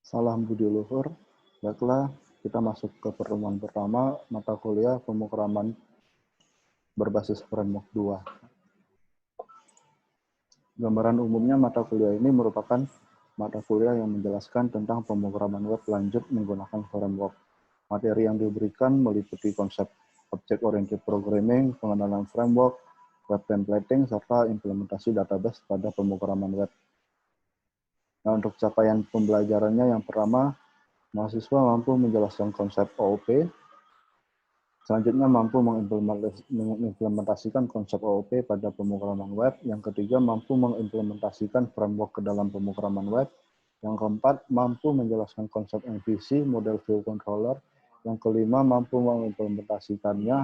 Salam budi luhur. Baiklah, kita masuk ke pertemuan pertama mata kuliah pemrograman berbasis framework 2. Gambaran umumnya mata kuliah ini merupakan mata kuliah yang menjelaskan tentang pemrograman web lanjut menggunakan framework. Materi yang diberikan meliputi konsep object-oriented programming, pengenalan framework, web templating, serta implementasi database pada pemrograman web. Nah, untuk capaian pembelajarannya yang pertama, mahasiswa mampu menjelaskan konsep OOP, selanjutnya mampu mengimplementasikan konsep OOP pada pemrograman web, yang ketiga mampu mengimplementasikan framework ke dalam pemrograman web, yang keempat mampu menjelaskan konsep MVC, model view controller, yang kelima mampu mengimplementasikannya,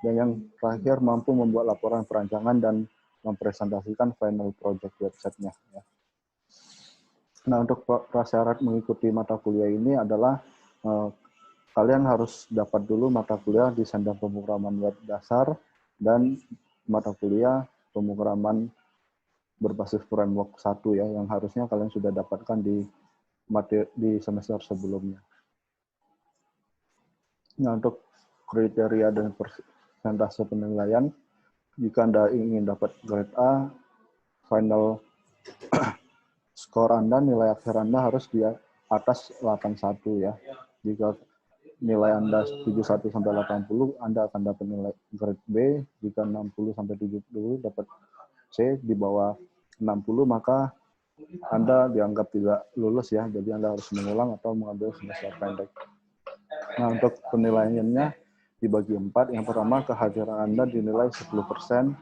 dan yang terakhir mampu membuat laporan perancangan dan mempresentasikan final project website-nya. Nah, untuk prasyarat mengikuti mata kuliah ini adalah kalian harus dapat dulu mata kuliah desain dan pemrograman web dasar dan mata kuliah pemrograman berbasis framework 1 ya, yang harusnya kalian sudah dapatkan di semester sebelumnya. Nah, untuk kriteria dan persentase penilaian, jika Anda ingin dapat grade A, final skor Anda, nilai akhir Anda harus di atas 81 ya. Jika nilai Anda 71 sampai 80, Anda akan dapat nilai grade B. Jika 60 sampai 70 dapat C, di bawah 60 maka Anda dianggap tidak lulus ya. Jadi Anda harus mengulang atau mengambil semester pendek. Nah, untuk penilaiannya dibagi 4. Yang pertama, kehadiran Anda dinilai 10%,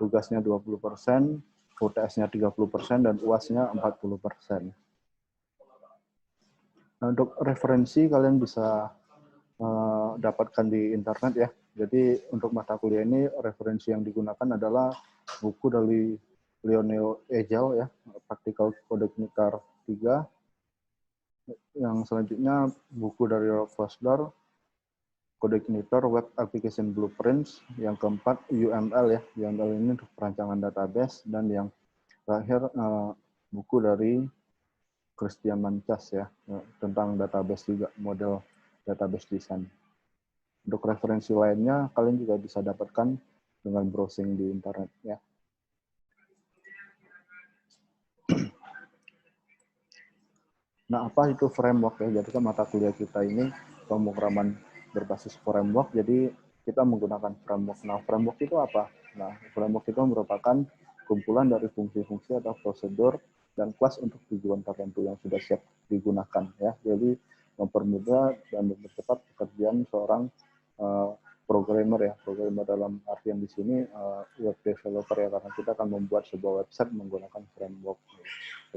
tugasnya 20%, UTS-nya 30%, dan UAS-nya 40%. Nah, untuk referensi kalian bisa dapatkan di internet ya. Jadi untuk mata kuliah ini referensi yang digunakan adalah buku dari Lionel Ejal ya, Practical Codecnitor 3. Yang selanjutnya buku dari Rolf Fosdar, Codecnitor Web Application Blueprints. Yang keempat UML ya, UML ini untuk perancangan database. Dan yang terakhir buku dari Christian Mancas ya, tentang database juga, model database design. Untuk referensi lainnya, kalian juga bisa dapatkan dengan browsing di internet ya. Nah, apa itu framework ya? Jadi kan mata kuliah kita ini pemrograman berbasis framework, jadi kita menggunakan framework. Nah, framework itu apa? Nah, framework itu merupakan kumpulan dari fungsi-fungsi atau prosedur dan kelas untuk tujuan tertentu yang sudah siap digunakan ya. Jadi mempermudah dan mempercepat pekerjaan seorang programmer ya. Programmer dalam artian di sini web developer ya, karena kita akan membuat sebuah website menggunakan framework.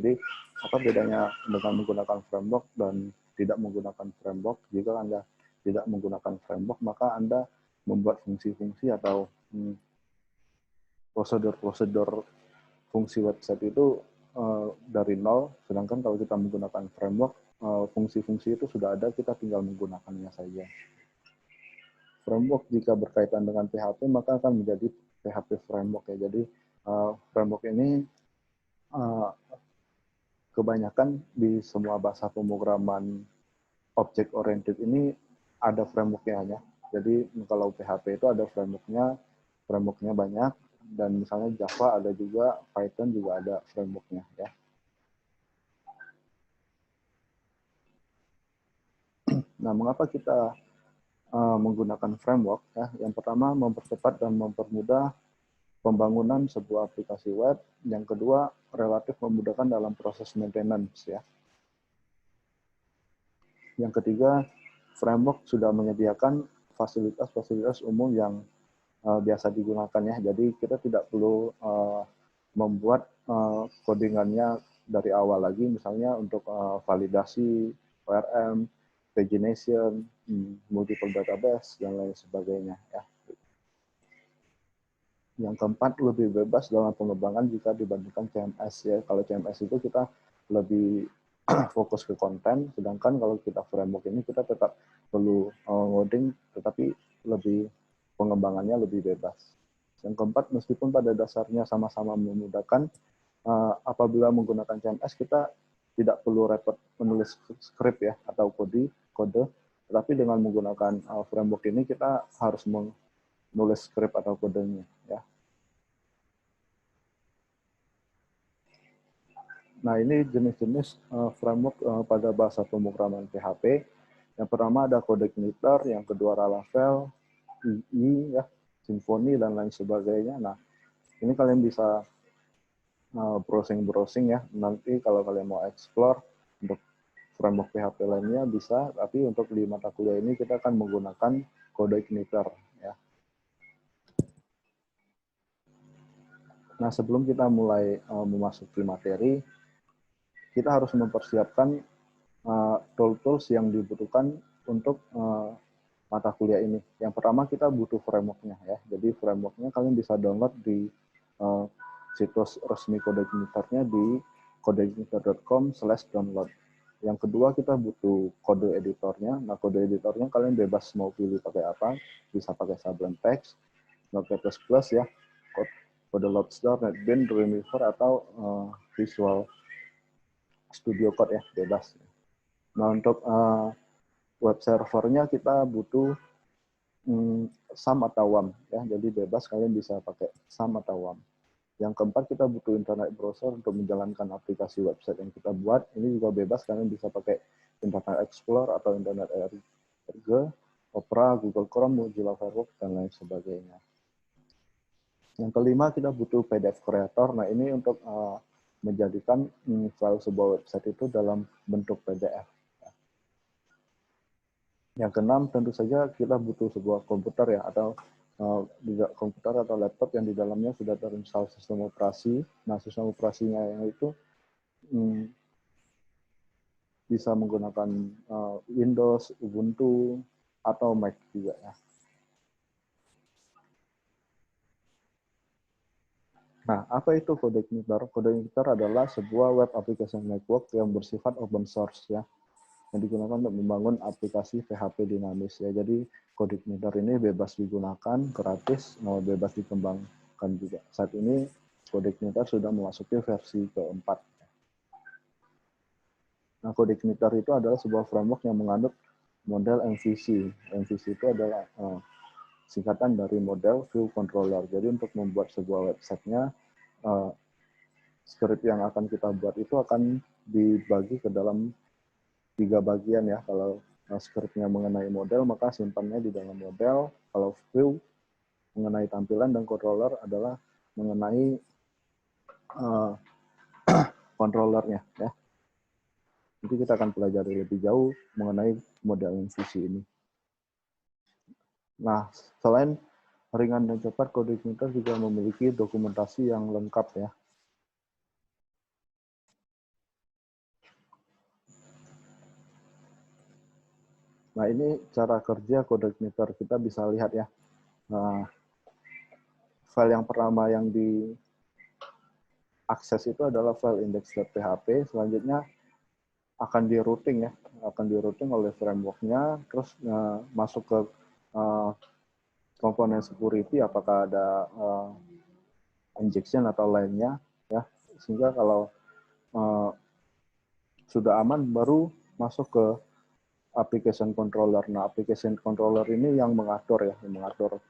Jadi apa bedanya dengan menggunakan framework dan tidak menggunakan framework? Jika Anda tidak menggunakan framework, maka Anda membuat fungsi-fungsi atau prosedur-prosedur fungsi website itu dari nol, sedangkan kalau kita menggunakan framework, fungsi-fungsi itu sudah ada, kita tinggal menggunakannya saja. Framework jika berkaitan dengan PHP, maka akan menjadi PHP framework ya. Jadi framework ini kebanyakan di semua bahasa pemrograman object oriented ini ada framework-nya ya. Jadi kalau PHP itu ada framework-nya banyak, dan misalnya Java ada juga, Python juga ada framework-nya ya. Nah, mengapa kita menggunakan framework ya? Yang pertama, mempercepat dan mempermudah pembangunan sebuah aplikasi web. Yang kedua, relatif memudahkan dalam proses maintenance ya. Yang ketiga, framework sudah menyediakan fasilitas-fasilitas umum yang biasa digunakan ya. Jadi kita tidak perlu membuat codingannya dari awal lagi, misalnya untuk validasi, ORM, pagination, multiple database, dan lain sebagainya ya. Yang keempat, lebih bebas dalam pengembangan jika dibandingkan CMS ya. Kalau CMS itu kita lebih fokus ke konten, sedangkan kalau kita framework ini kita tetap perlu ngoding, tetapi lebih pengembangannya lebih bebas. Yang keempat, meskipun pada dasarnya sama-sama memudahkan, apabila menggunakan CMS kita tidak perlu repot menulis script ya atau kode, tetapi dengan menggunakan framework ini kita harus menulis script atau kodenya ya. Nah, ini jenis-jenis framework pada bahasa pemrograman PHP. Yang pertama ada kode igniter, yang kedua Laravel, II, ya, Symfony, dan lain sebagainya. Nah, ini kalian bisa browsing-browsing ya. Nanti kalau kalian mau explore untuk framework PHP lainnya bisa, tapi untuk di mata kuliah ini kita akan menggunakan kode igniter. Ya. Nah, sebelum kita mulai memasuki materi, kita harus mempersiapkan tools-tools yang dibutuhkan untuk mata kuliah ini. Yang pertama kita butuh framework-nya ya. Jadi framework-nya kalian bisa download di situs resmi kode igniternya di kodeigniter.com/download. Yang kedua kita butuh kode editornya. Nah, kode editornya kalian bebas mau pilih pakai apa. Bisa pakai Sublime Text, Notepad++, ya, kode Loadstar, NetBeans, Dreamweaver, atau Visual Studio Code ya, bebas. Nah, untuk web servernya kita butuh SAM atau WAM ya, jadi bebas kalian bisa pakai SAM atau WAM. Yang keempat kita butuh internet browser untuk menjalankan aplikasi website yang kita buat. Ini juga bebas, kalian bisa pakai Internet Explorer atau Internet Explorer, Opera, Google Chrome, Mozilla Firefox, dan lain sebagainya. Yang kelima kita butuh PDF Creator. Nah, ini untuk menjadikan file sebuah website itu dalam bentuk PDF. Yang keenam tentu saja kita butuh sebuah komputer ya, atau komputer atau laptop yang di dalamnya sudah terinstall sistem operasi. Nah, sistem operasinya yang itu bisa menggunakan Windows, Ubuntu, atau Mac juga ya. Nah, apa itu kode igniter? Kode igniter adalah sebuah web application network yang bersifat open source ya, yang digunakan untuk membangun aplikasi PHP dinamis ya. Jadi kode igniter ini bebas digunakan, gratis, bebas dikembangkan juga. Saat ini kode igniter sudah memasuki versi keempat. Nah, kode igniter itu adalah sebuah framework yang menganut model MVC. MVC itu adalah singkatan dari model view controller. Jadi untuk membuat sebuah website-nya, script yang akan kita buat itu akan dibagi ke dalam 3 bagian ya. Kalau script-nya mengenai model, maka simpannya di dalam model. Kalau view mengenai tampilan, dan controller adalah mengenai controllernya ya. Nanti kita akan pelajari lebih jauh mengenai model MVC ini. Nah, selain ringan dan cepat, kode igniter juga memiliki dokumentasi yang lengkap ya. Nah, ini cara kerja kode igniter. Kita bisa lihat ya. Nah, file yang pertama yang diakses itu adalah file index.php. Selanjutnya akan di routing ya. Akan di routing oleh framework-nya. Terus masuk ke komponen security, apakah ada injection atau lainnya ya, sehingga kalau sudah aman baru masuk ke application controller. Nah, application controller ini yang mengatur ya, yang mengatur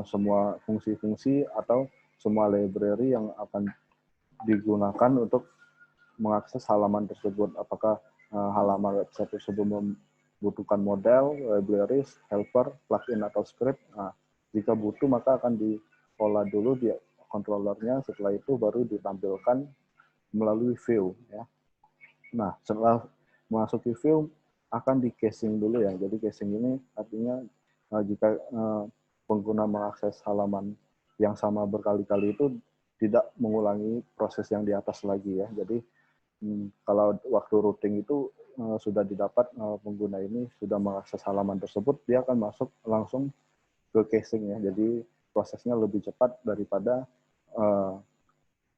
semua fungsi-fungsi atau semua library yang akan digunakan untuk mengakses halaman tersebut. Apakah halaman website tersebut membutuhkan model, libraries, helper, plugin atau script. Nah, jika butuh maka akan diolah dulu di controllernya, setelah itu baru ditampilkan melalui view ya. Nah, setelah memasuki view akan di caching dulu ya. Jadi caching ini artinya jika pengguna mengakses halaman yang sama berkali-kali itu tidak mengulangi proses yang di atas lagi ya. Jadi kalau waktu routing itu sudah didapat pengguna ini sudah mengakses halaman tersebut, dia akan masuk langsung ke caching ya. Jadi prosesnya lebih cepat daripada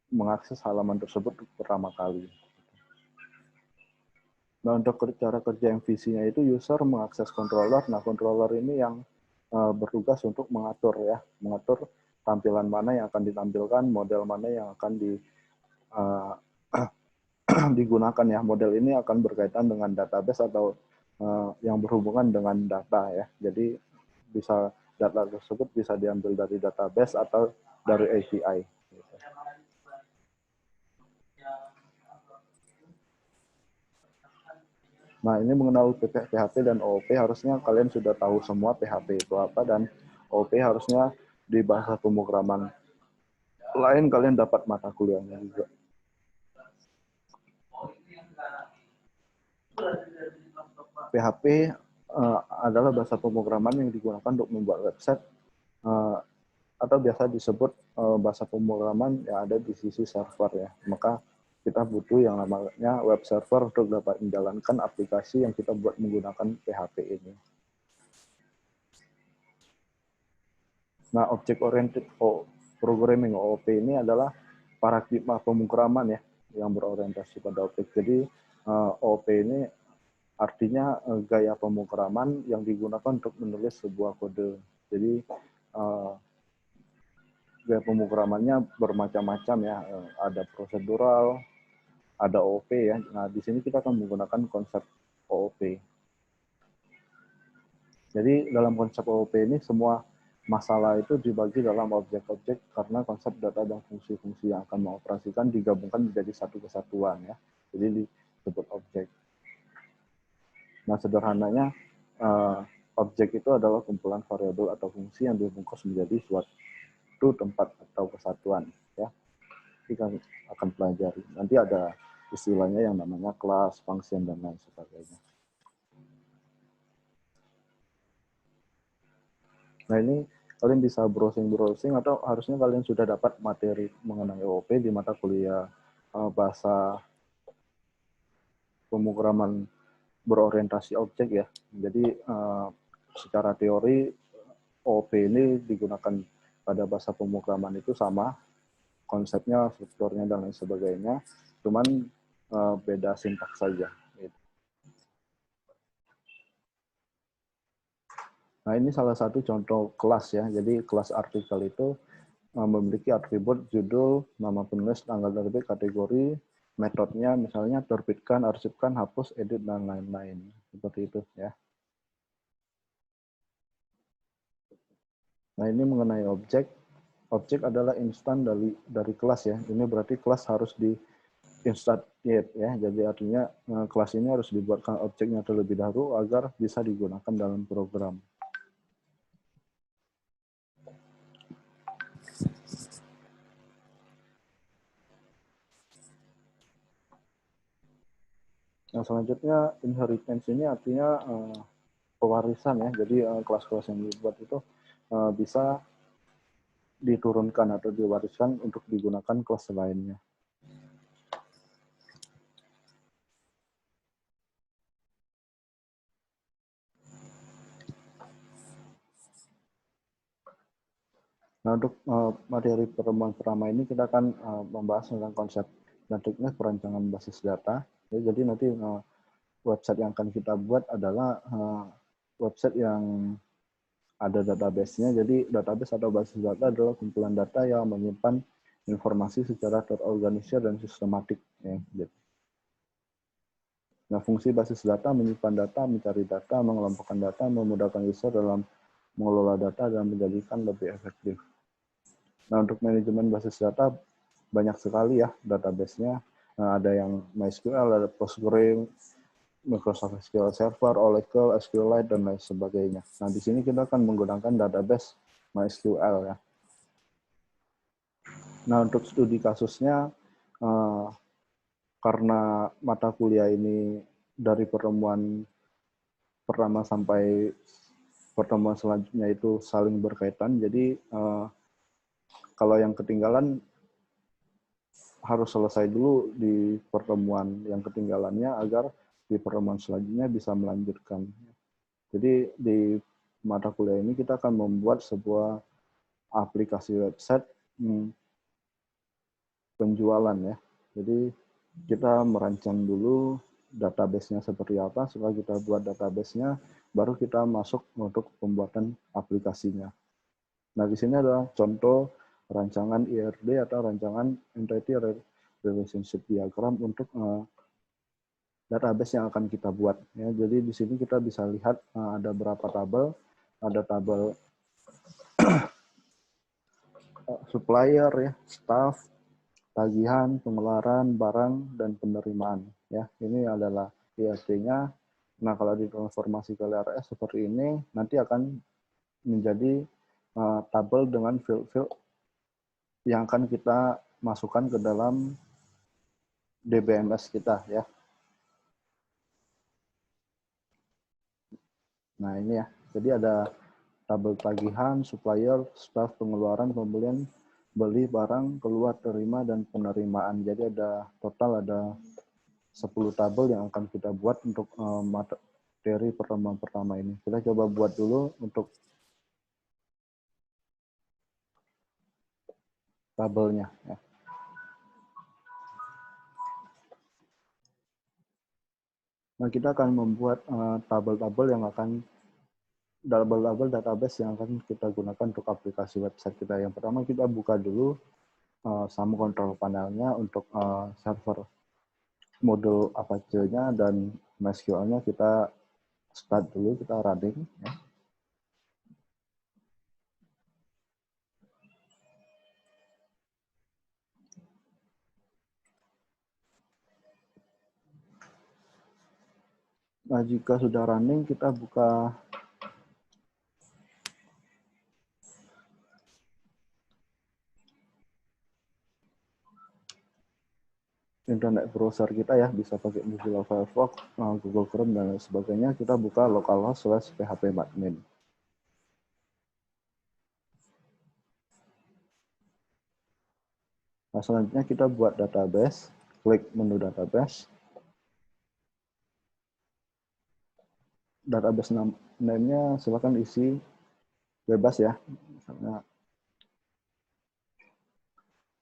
mengakses halaman tersebut pertama kali. Nah, untuk cara kerja MVC-nya itu user mengakses controller. Nah, controller ini yang bertugas untuk mengatur ya, mengatur tampilan mana yang akan ditampilkan, model mana yang akan digunakan ya. Model ini akan berkaitan dengan database atau yang berhubungan dengan data ya. Jadi bisa data tersebut bisa diambil dari database atau dari API. Nah, ini mengenal PHP dan OOP, harusnya kalian sudah tahu semua PHP itu apa, dan OOP harusnya di bahasa pemrograman lain kalian dapat mata kuliahnya juga. PHP adalah bahasa pemrograman yang digunakan untuk membuat website atau biasa disebut bahasa pemrograman yang ada di sisi server ya. Maka kita butuh yang namanya web server untuk dapat menjalankan aplikasi yang kita buat menggunakan PHP ini. Nah, Object Oriented Programming OOP ini adalah paradigma pemrograman ya yang berorientasi pada objek. Jadi OOP ini artinya gaya pemrograman yang digunakan untuk menulis sebuah kode. Jadi gaya pemrogramannya bermacam-macam ya. Ada prosedural, ada OOP ya. Nah, di sini kita akan menggunakan konsep OOP. Jadi dalam konsep OOP ini semua masalah itu dibagi dalam objek-objek karena konsep data dan fungsi-fungsi yang akan mengoperasikan digabungkan menjadi satu kesatuan ya. Jadi disebut objek. Nah, sederhananya objek itu adalah kumpulan variabel atau fungsi yang dibungkus menjadi suatu tempat atau kesatuan ya. Kita akan pelajari. Nanti ada istilahnya yang namanya kelas, function, dan lain sebagainya. Nah, ini kalian bisa browsing atau harusnya kalian sudah dapat materi mengenai OOP di mata kuliah bahasa pemrograman berorientasi objek ya. Jadi secara teori OOP ini digunakan pada bahasa pemrograman itu sama, konsepnya, strukturnya, dan lain sebagainya, cuman beda sintaks saja. Nah, ini salah satu contoh kelas ya. Jadi kelas artikel itu memiliki atribut judul, nama penulis, tanggal terbit, kategori, metodenya misalnya terbitkan, arsipkan, hapus, edit, dan lain-lain. Seperti itu ya. Nah, ini mengenai objek. Objek adalah instan dari kelas ya. Ini berarti kelas harus di instantiate ya. Jadi artinya kelas ini harus dibuatkan objeknya terlebih dahulu agar bisa digunakan dalam program. Nah, selanjutnya inheritance ini artinya pewarisan ya. Jadi kelas-kelas yang dibuat itu bisa diturunkan atau diwariskan untuk digunakan kelas lainnya. Nah, untuk materi pertemuan pertama ini kita akan membahas tentang konsep dan teknik perancangan basis data. Ya, jadi nanti website yang akan kita buat adalah website yang ada database-nya. Jadi database atau basis data adalah kumpulan data yang menyimpan informasi secara terorganisir dan sistematik. Ya, gitu. Nah, fungsi basis data menyimpan data, mencari data, mengelompokkan data, memudahkan user dalam mengelola data dan menjadikan lebih efektif. Nah, untuk manajemen basis data banyak sekali ya database-nya. Nah, ada yang MySQL, ada Postgres, Microsoft SQL Server, Oracle, SQLite, dan lain sebagainya. Nah, di sini kita akan menggunakan database MySQL ya. Nah, untuk studi kasusnya, karena mata kuliah ini dari pertemuan pertama sampai pertemuan selanjutnya itu saling berkaitan, jadi kalau yang ketinggalan harus selesai dulu di pertemuan yang ketinggalannya agar di pertemuan selanjutnya bisa melanjutkan. Jadi di mata kuliah ini kita akan membuat sebuah aplikasi website penjualan ya. Jadi kita merancang dulu database-nya seperti apa, setelah kita buat database-nya, baru kita masuk untuk pembuatan aplikasinya. Nah, di sini ada contoh rancangan IRD atau rancangan Entity relationship diagram untuk database yang akan kita buat. Ya, jadi di sini kita bisa lihat ada berapa tabel, ada tabel supplier, ya, staff, tagihan, pengeluaran, barang, dan penerimaan. Ya, ini adalah ISD-nya. Nah, kalau ditransformasi ke LRS seperti ini, nanti akan menjadi tabel dengan field-field yang akan kita masukkan ke dalam DBMS kita, ya. Nah, ini ya. Jadi ada tabel tagihan, supplier, staff, pengeluaran, pembelian, beli barang, keluar, terima, dan penerimaan. Jadi ada total ada 10 tabel yang akan kita buat untuk materi pertemuan pertama ini. Kita coba buat dulu untuk tabelnya. Ya. Nah, kita akan membuat tabel-tabel yang akan tabel-tabel database yang akan kita gunakan untuk aplikasi website kita. Yang pertama kita buka dulu sama control panelnya untuk server model Apache-nya dan MySQL-nya kita start dulu, kita running. Ya. Nah, jika sudah running, kita buka internet browser kita, ya, bisa pakai Mozilla Firefox, Google Chrome, dan sebagainya. Kita buka localhost/phpadmin. Nah, selanjutnya kita buat database, klik menu database. Database name-nya silakan isi bebas, ya, misalnya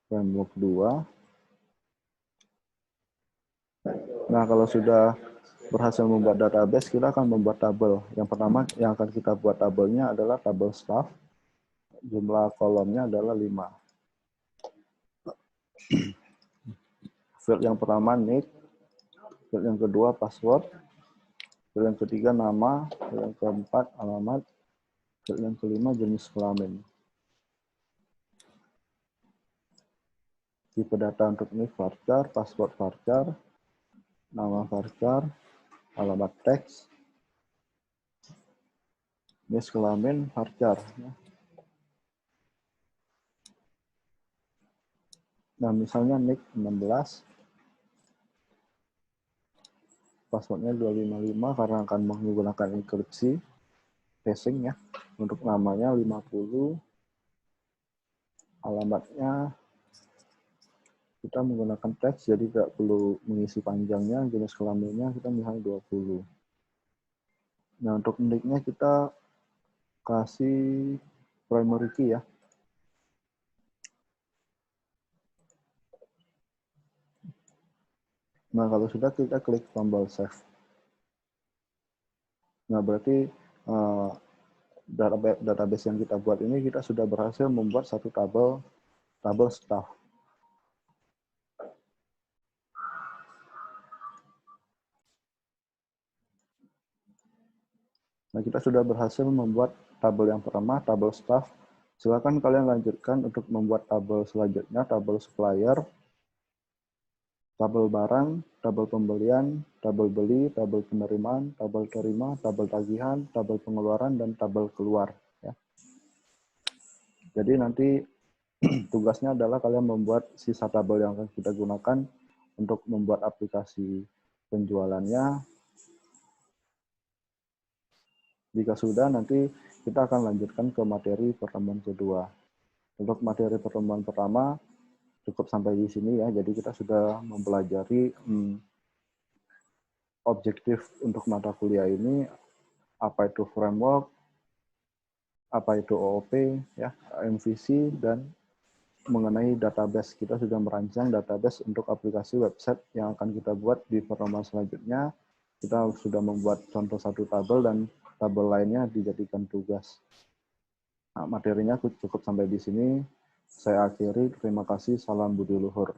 framework 2. Nah, kalau sudah berhasil membuat database, kita akan membuat tabel. Yang pertama yang akan kita buat tabelnya adalah tabel staff. Jumlah kolomnya adalah 5. Field yang pertama nick, field yang kedua password, field yang ketiga nama, field yang keempat alamat, field yang kelima jenis kelamin. Tipe data untuk ini varchar, password varchar, nama varchar, alamat teks, jenis kelamin varchar. Nah, misalnya nick 16, passwordnya 255 karena akan menggunakan enkripsi, phishing, ya. Untuk namanya 50, alamatnya kita menggunakan teks, jadi tidak perlu mengisi panjangnya. Jenis kelaminnya kita misalnya 20. Nah, untuk nicknya kita kasih primary key, ya. Nah, kalau sudah kita klik tombol save. Nah, berarti database yang kita buat ini kita sudah berhasil membuat satu tabel staff. Nah, kita sudah berhasil membuat tabel yang pertama, tabel staff. Silakan kalian lanjutkan untuk membuat tabel selanjutnya, tabel supplier, tabel barang, tabel pembelian, tabel beli, tabel penerimaan, tabel terima, tabel tagihan, tabel pengeluaran, dan tabel keluar. Ya. Jadi nanti tugasnya adalah kalian membuat sisa tabel yang akan kita gunakan untuk membuat aplikasi penjualannya. Jika sudah, nanti kita akan lanjutkan ke materi pertemuan kedua. Untuk materi pertemuan pertama, cukup sampai di sini, ya. Jadi kita sudah mempelajari objektif untuk mata kuliah ini, apa itu framework, apa itu OOP, ya, MVC, dan mengenai database. Kita sudah merancang database untuk aplikasi website yang akan kita buat di pertemuan selanjutnya. Kita sudah membuat contoh satu tabel dan tabel lainnya dijadikan tugas. Nah, materinya cukup sampai di sini. Saya akhiri. Terima kasih. Salam budi luhur.